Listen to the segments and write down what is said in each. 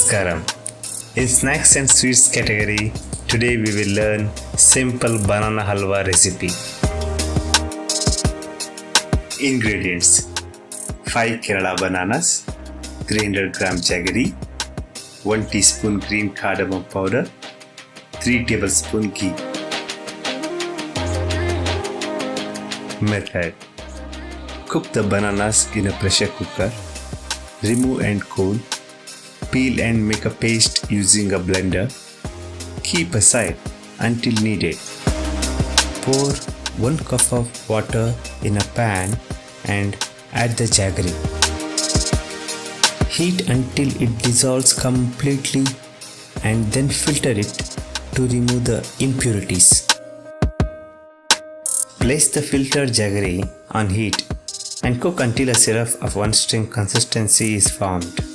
Namaskaram. In snacks and sweets category, today we will learn simple banana halwa recipe. Ingredients: 5 Kerala bananas, 300 gram jaggery, 1 teaspoon green cardamom powder, 3 tablespoon ghee. Method: cook the bananas in a pressure cooker. Remove and cool. Peel and make a paste using a blender. Keep aside until needed. Pour 1 cup of water in a pan and add the jaggery. Heat until it dissolves completely and then filter it to remove the impurities. Place the filtered jaggery on heat and cook until a syrup of 1 string consistency is formed.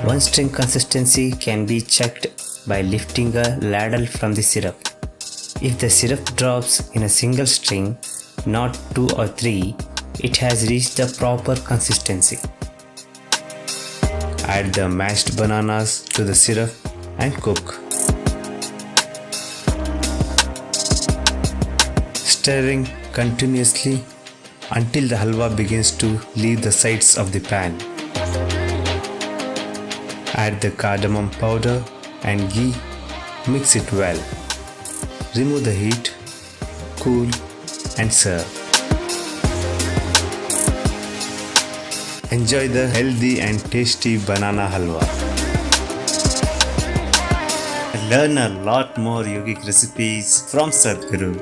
1 string consistency can be checked by lifting a ladle from the syrup. If the syrup drops in a single string, not 2 or 3, it has reached the proper consistency. Add the mashed bananas to the syrup and cook. Stirring continuously until the halwa begins to leave the sides of the pan. Add the cardamom powder and ghee. Mix it well. Remove the heat, cool and serve. Enjoy the healthy and tasty banana halwa. Learn a lot more yogic recipes from Sadhguru.